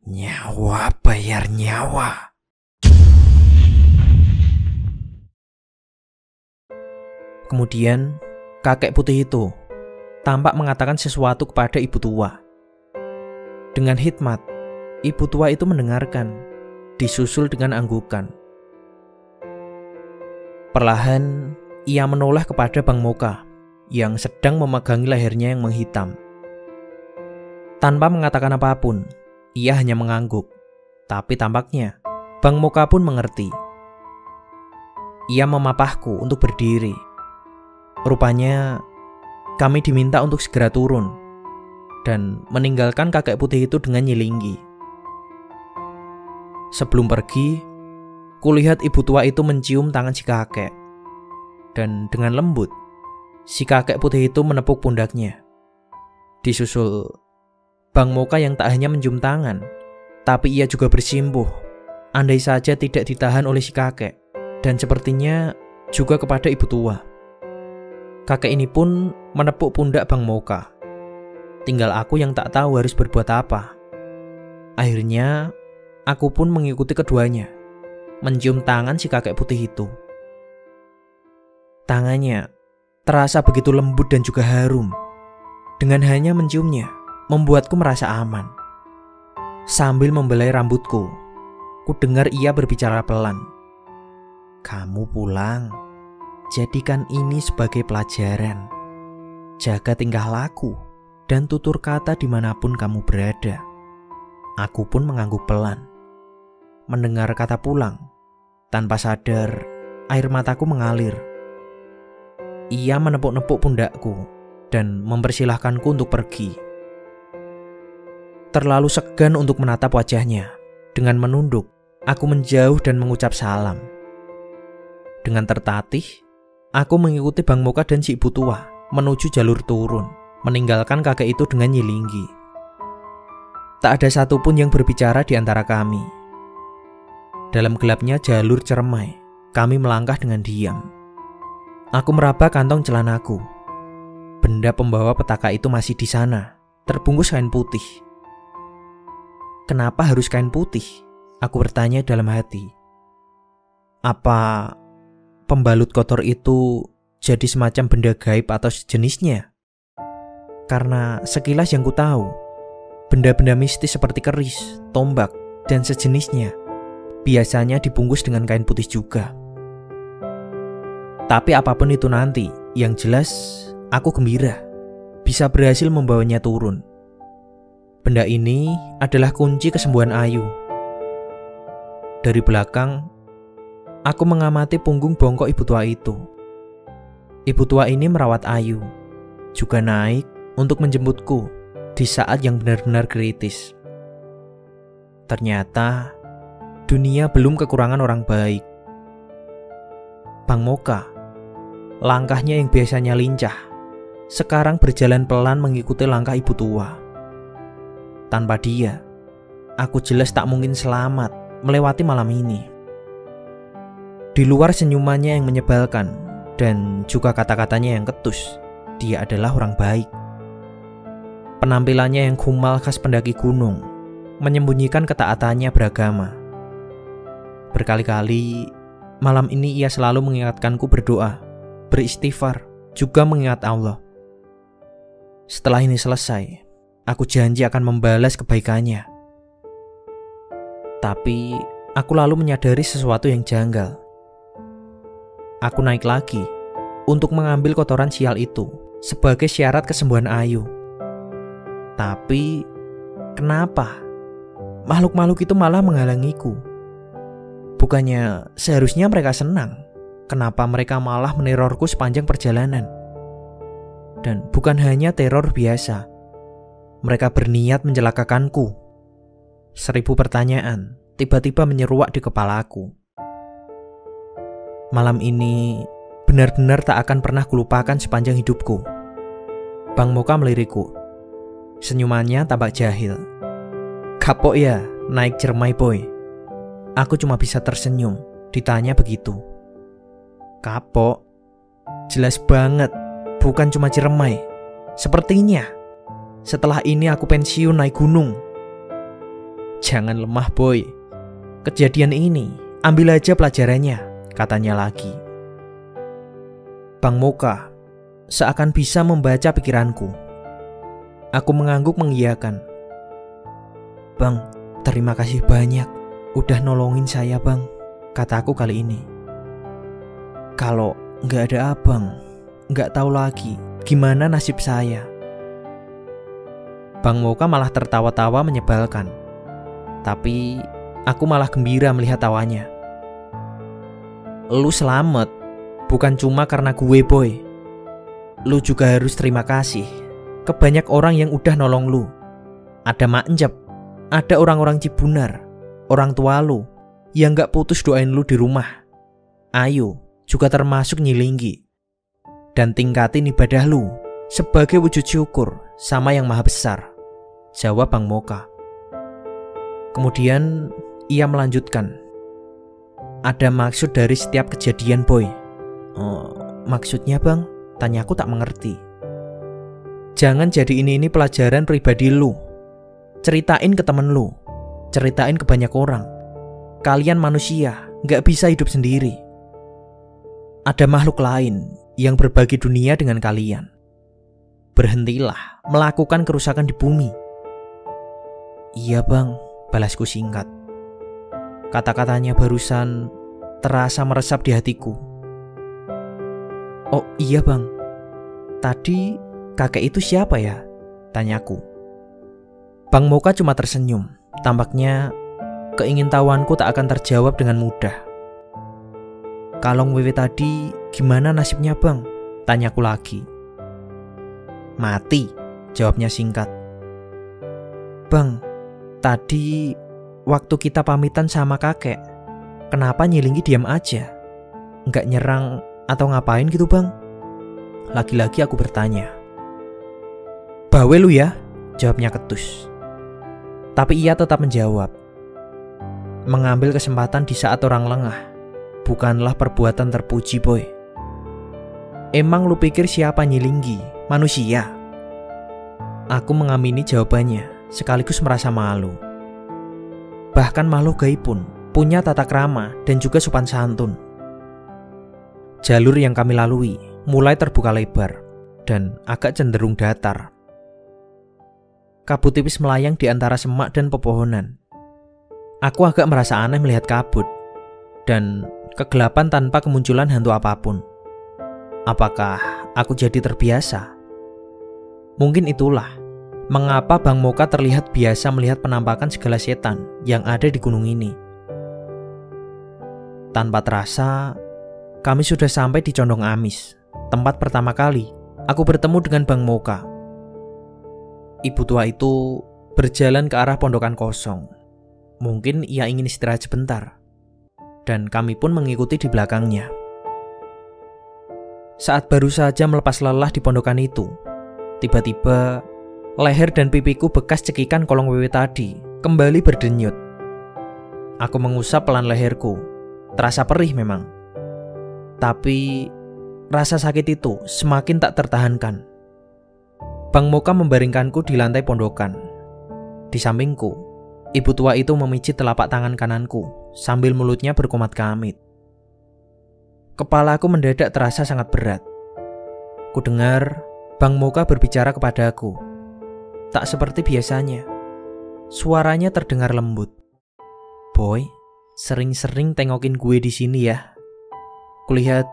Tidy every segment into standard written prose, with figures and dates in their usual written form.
Nyawa bayar nyawa. Kemudian, kakek putih itu tampak mengatakan sesuatu kepada ibu tua. Dengan hikmat, ibu tua itu mendengarkan, disusul dengan anggukan. Perlahan, ia menoleh kepada Bang Moka yang sedang memegangi lehernya yang menghitam. Tanpa mengatakan apapun, ia hanya mengangguk. Tapi tampaknya, Bang Moka pun mengerti. Ia memapahku untuk berdiri. Rupanya, kami diminta untuk segera turun dan meninggalkan kakek putih itu dengan nyilinggi. Sebelum pergi, kulihat ibu tua itu mencium tangan si kakek. Dan dengan lembut, si kakek putih itu menepuk pundaknya. Disusul Bang Moka yang tak hanya mencium tangan, tapi ia juga bersimpuh, andai saja tidak ditahan oleh si kakek, dan sepertinya juga kepada ibu tua. Kakek ini pun menepuk pundak Bang Moka. Tinggal aku yang tak tahu harus berbuat apa. Akhirnya, aku pun mengikuti keduanya, mencium tangan si kakek putih itu. Tangannya terasa begitu lembut dan juga harum. Dengan hanya menciumnya, membuatku merasa aman. Sambil membelai rambutku, ku dengar ia berbicara pelan. Kamu pulang, jadikan ini sebagai pelajaran. Jaga tingkah laku dan tutur kata dimanapun kamu berada. Aku pun mengangguk pelan. Mendengar kata pulang, tanpa sadar air mataku mengalir. Ia menepuk-nepuk pundakku dan mempersilahkanku untuk pergi. Terlalu segan untuk menatap wajahnya. Dengan menunduk, aku menjauh dan mengucap salam. Dengan tertatih, aku mengikuti Bang Moka dan si ibu tua menuju jalur turun, meninggalkan kakek itu dengan nyilinggi. Tak ada satupun yang berbicara di antara kami. Dalam gelapnya jalur ceremai, kami melangkah dengan diam. Aku meraba kantong celanaku. Benda pembawa petaka itu masih di sana, terbungkus kain putih. Kenapa harus kain putih? Aku bertanya dalam hati. Apa pembalut kotor itu jadi semacam benda gaib atau sejenisnya? Karena sekilas yang ku tahu, benda-benda mistis seperti keris, tombak, dan sejenisnya biasanya dibungkus dengan kain putih juga. Tapi apapun itu nanti, yang jelas aku gembira bisa berhasil membawanya turun. Benda ini adalah kunci kesembuhan Ayu. Dari belakang, aku mengamati punggung bongkok ibu tua itu. Ibu tua ini merawat Ayu, juga naik untuk menjemputku di saat yang benar-benar kritis. Ternyata, dunia belum kekurangan orang baik. Bang Moka, langkahnya yang biasanya lincah, sekarang berjalan pelan mengikuti langkah ibu tua. Tanpa dia, aku jelas tak mungkin selamat melewati malam ini. Di luar senyumannya yang menyebalkan dan juga kata-katanya yang ketus, dia adalah orang baik. Penampilannya yang kumal khas pendaki gunung menyembunyikan ketaatannya beragama. Berkali-kali malam ini ia selalu mengingatkanku berdoa, beristighfar, juga mengingat Allah. Setelah ini selesai, aku janji akan membalas kebaikannya. Tapi aku lalu menyadari sesuatu yang janggal. Aku naik lagi untuk mengambil kotoran sial itu sebagai syarat kesembuhan Ayu. Tapi kenapa makhluk-makhluk itu malah menghalangiku? Bukannya seharusnya mereka senang? Kenapa mereka malah menerorku sepanjang perjalanan? Dan bukan hanya teror biasa, mereka berniat mencelakakanku. 1000 pertanyaan tiba-tiba menyeruak di kepalaku. Malam ini benar-benar tak akan pernah kulupakan sepanjang hidupku. Bang Moka melirikku. Senyumannya tampak jahil. Kapok ya naik cermai boy? Aku cuma bisa tersenyum ditanya begitu. Kapok? Jelas banget, bukan cuma cermai. Sepertinya setelah ini aku pensiun naik gunung. Jangan lemah, Boy. Kejadian ini, ambil aja pelajarannya, katanya lagi. Bang Moka seakan bisa membaca pikiranku. Aku mengangguk mengiyakan. Bang, terima kasih banyak udah nolongin saya, Bang, kataku kali ini. Kalau nggak ada abang, nggak tahu lagi gimana nasib saya. Bang Moka malah tertawa-tawa menyebalkan. Tapi aku malah gembira melihat tawanya. Lu selamat, bukan cuma karena gue, Boy. Lu juga harus terima kasih ke banyak orang yang udah nolong lu. Ada Mak Encep, ada orang-orang Cibunar, orang tua lu yang gak putus doain lu di rumah. Ayo, juga termasuk Nyi Linggi. Dan tingkatin ibadah lu sebagai wujud syukur sama Yang Maha Besar, jawab Bang Moka. Kemudian ia melanjutkan. Ada maksud dari setiap kejadian, Boy. Maksudnya, Bang? Tanyaku tak mengerti. Jangan jadi ini pelajaran pribadi lu. Ceritain ke temen lu. Ceritain ke banyak orang. Kalian manusia, gak bisa hidup sendiri. Ada makhluk lain yang berbagi dunia dengan kalian. Berhentilah melakukan kerusakan di bumi. Iya, Bang, balasku singkat. Kata-katanya barusan terasa meresap di hatiku. Oh iya, Bang, tadi kakek itu siapa ya? Tanyaku. Bang Moka cuma tersenyum. Tampaknya keingintahuanku tak akan terjawab dengan mudah. Kalong Wewe tadi gimana nasibnya, Bang? Tanyaku lagi. Mati, jawabnya singkat. Bang, tadi waktu kita pamitan sama kakek, kenapa Nyi Linggi diam aja? Nggak nyerang atau ngapain gitu, Bang? Lagi-lagi aku bertanya. Bawe lu ya, jawabnya ketus. Tapi ia tetap menjawab. Mengambil kesempatan di saat orang lengah bukanlah perbuatan terpuji, Boy. Emang lu pikir siapa Nyi Linggi? Manusia? Aku mengamini jawabannya sekaligus merasa malu. Bahkan makhluk gaib pun punya tata krama dan juga sopan santun. Jalur yang kami lalui mulai terbuka lebar dan agak cenderung datar. Kabut tipis melayang di antara semak dan pepohonan. Aku agak merasa aneh melihat kabut dan kegelapan tanpa kemunculan hantu apapun. Apakah aku jadi terbiasa? Mungkin itulah mengapa Bang Moka terlihat biasa melihat penampakan segala setan yang ada di gunung ini. Tanpa terasa, kami sudah sampai di Condong Amis, tempat pertama kali aku bertemu dengan Bang Moka. Ibu tua itu berjalan ke arah pondokan kosong. Mungkin ia ingin istirahat sebentar, dan kami pun mengikuti di belakangnya. Saat baru saja melepas lelah di pondokan itu, tiba-tiba leher dan pipiku bekas cekikan kolong wewe tadi kembali berdenyut. Aku mengusap pelan leherku. Terasa perih memang. Tapi rasa sakit itu semakin tak tertahankan. Bang Moka membaringkanku di lantai pondokan. Di sampingku, ibu tua itu memijit telapak tangan kananku sambil mulutnya berkumat kamit. Kepalaku mendadak terasa sangat berat. Kudengar Bang Moka berbicara kepadaku. Tak seperti biasanya. Suaranya terdengar lembut. Boy, sering-sering tengokin gue di sini ya. Kulihat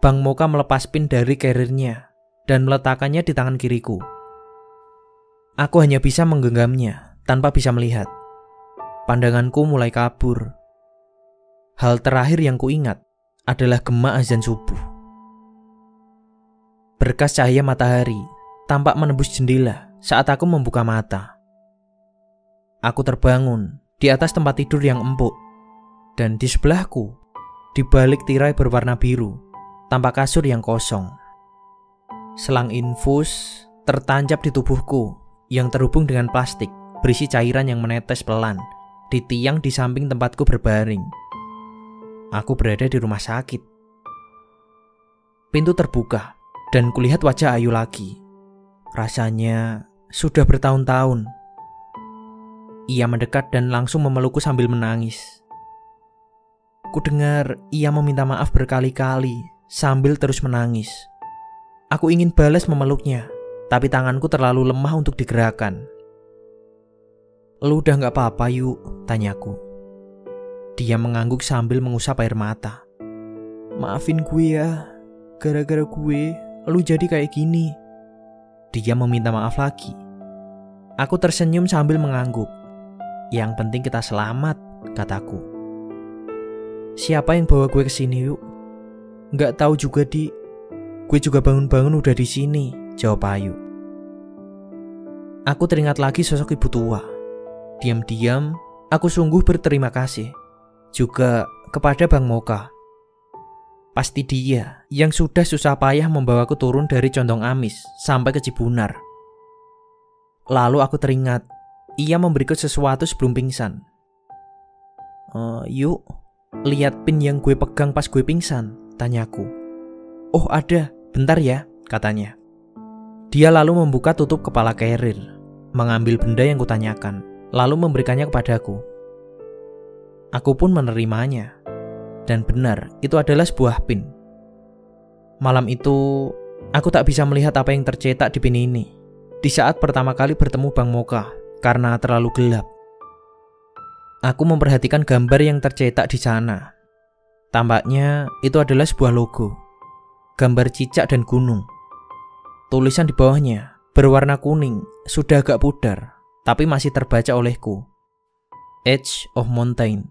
Bang Moka melepas pin dari karirnya dan meletakkannya di tangan kiriku. Aku hanya bisa menggenggamnya tanpa bisa melihat. Pandanganku mulai kabur. Hal terakhir yang kuingat adalah gema azan subuh. Berkas cahaya matahari tampak menembus jendela saat aku membuka mata. Aku terbangun di atas tempat tidur yang empuk, dan di sebelahku, di balik tirai berwarna biru, tampak kasur yang kosong. Selang infus tertancap di tubuhku yang terhubung dengan plastik berisi cairan yang menetes pelan di tiang di samping tempatku berbaring. Aku berada di rumah sakit. Pintu terbuka dan kulihat wajah Ayu lagi. Rasanya sudah bertahun-tahun. Ia mendekat dan langsung memelukku sambil menangis. Ku dengar ia meminta maaf berkali-kali sambil terus menangis. Aku ingin balas memeluknya, tapi tanganku terlalu lemah untuk digerakkan. "Lu udah gak apa-apa yuk?" tanyaku. Dia mengangguk sambil mengusap air mata. "Maafin gue ya, gara-gara gue lu jadi kayak gini." Dia meminta maaf lagi. Aku tersenyum sambil mengangguk. "Yang penting kita selamat," kataku. "Siapa yang bawa gue kesini yuk?" "Nggak tahu juga, Di. Gue juga bangun-bangun udah di sini," jawab Ayu. Aku teringat lagi sosok ibu tua. Diam-diam, aku sungguh berterima kasih. Juga kepada Bang Moka. Pasti dia yang sudah susah payah membawaku turun dari Condong Amis sampai ke Cibunar. Lalu aku teringat, ia memberiku sesuatu sebelum pingsan. "Yuk, lihat pin yang gue pegang pas gue pingsan," tanyaku. "Oh ada, bentar ya," katanya. Dia lalu membuka tutup kepala carrier, mengambil benda yang kutanyakan, lalu memberikannya kepadaku. Aku pun menerimanya. Dan benar, itu adalah sebuah pin. Malam itu, aku tak bisa melihat apa yang tercetak di pin ini. Di saat pertama kali bertemu Bang Moka, karena terlalu gelap. Aku memperhatikan gambar yang tercetak di sana. Tampaknya itu adalah sebuah logo. Gambar cicak dan gunung. Tulisan di bawahnya berwarna kuning, sudah agak pudar, tapi masih terbaca olehku. Edge of Mountain.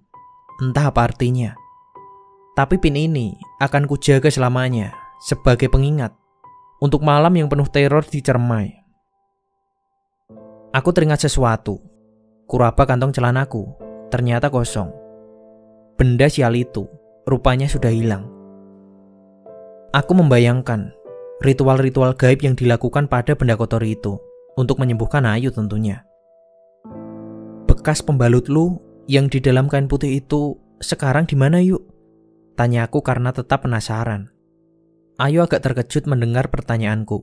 Entah apa artinya. Tapi pin ini akan kujaga selamanya sebagai pengingat untuk malam yang penuh teror di Cermai. Aku teringat sesuatu. Kuraba kantong celanaku, ternyata kosong. Benda sial itu rupanya sudah hilang. Aku membayangkan ritual-ritual gaib yang dilakukan pada benda kotor itu untuk menyembuhkan Ayu tentunya. "Bekas pembalut lu yang di dalam kain putih itu sekarang di mana yuk?" tanyaku karena tetap penasaran. Ayu agak terkejut mendengar pertanyaanku.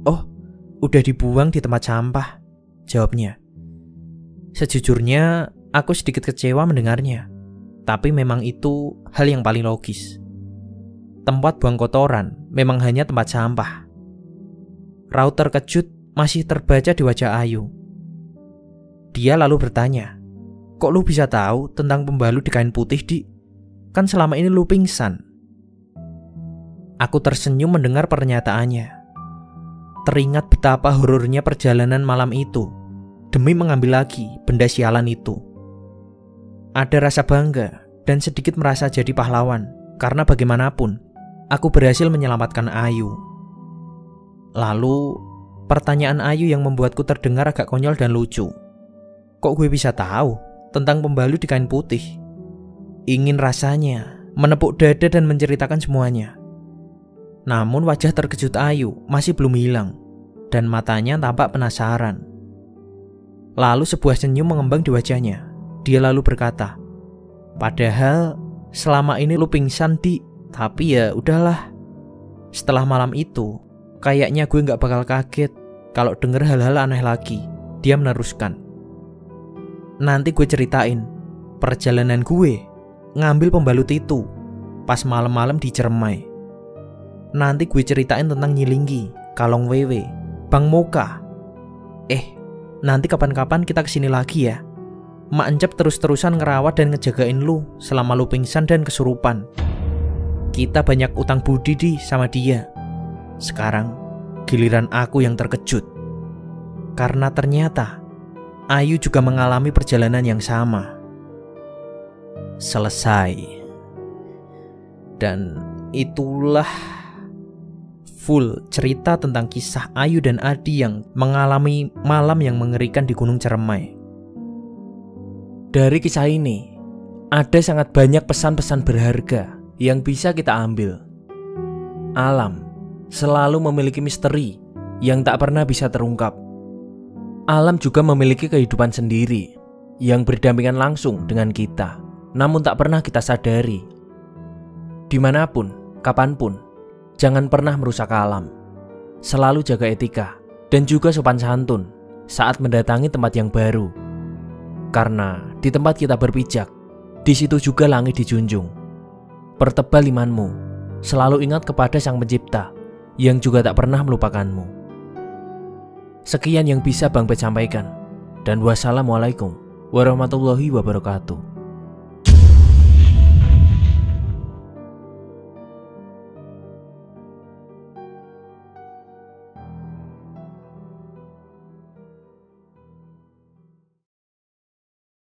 "Oh, udah dibuang di tempat sampah," jawabnya. Sejujurnya, aku sedikit kecewa mendengarnya. Tapi memang itu hal yang paling logis. Tempat buang kotoran memang hanya tempat sampah. Raut terkejut masih terbaca di wajah Ayu. Dia lalu bertanya, "Kok lu bisa tahu tentang pembalut di kain putih, Di? Kan selama ini lu pingsan." Aku tersenyum mendengar pernyataannya. Teringat betapa horornya perjalanan malam itu demi mengambil lagi benda sialan itu. Ada rasa bangga dan sedikit merasa jadi pahlawan karena bagaimanapun aku berhasil menyelamatkan Ayu. Lalu pertanyaan Ayu yang membuatku terdengar agak konyol dan lucu. "Kok gue bisa tahu tentang pembalut di kain putih?" Ingin rasanya menepuk dada dan menceritakan semuanya. Namun wajah terkejut Ayu masih belum hilang dan matanya tampak penasaran. Lalu sebuah senyum mengembang di wajahnya. Dia lalu berkata, "Padahal selama ini lu pingsan, Di. Tapi ya udahlah. Setelah malam itu, kayaknya gue gak bakal kaget kalau denger hal-hal aneh lagi." Dia meneruskan, "Nanti gue ceritain perjalanan gue ngambil pembalut itu pas malam-malam di Cermai. Nanti gue ceritain tentang Nyilinggi, Kalong Wewe, Bang Moka. Nanti kapan-kapan kita kesini lagi ya. Mak Encep terus-terusan ngerawat dan ngejagain lu selama lu pingsan dan kesurupan. Kita banyak utang budi Di sama dia. Sekarang giliran aku yang terkejut. Karena ternyata Ayu juga mengalami perjalanan yang sama." Selesai. Dan itulah full cerita tentang kisah Ayu dan Adi yang mengalami malam yang mengerikan di Gunung Ceremai. Dari kisah ini, ada sangat banyak pesan-pesan berharga yang bisa kita ambil. Alam selalu memiliki misteri yang tak pernah bisa terungkap. Alam juga memiliki kehidupan sendiri yang berdampingan langsung dengan kita, namun tak pernah kita sadari. Dimanapun, kapanpun, jangan pernah merusak alam. Selalu jaga etika dan juga sopan santun saat mendatangi tempat yang baru. Karena di tempat kita berpijak, di situ juga langit dijunjung. Pertebal imanmu, selalu ingat kepada Sang Pencipta yang juga tak pernah melupakanmu. Sekian yang bisa Bang Bet sampaikan, dan wassalamualaikum warahmatullahi wabarakatuh.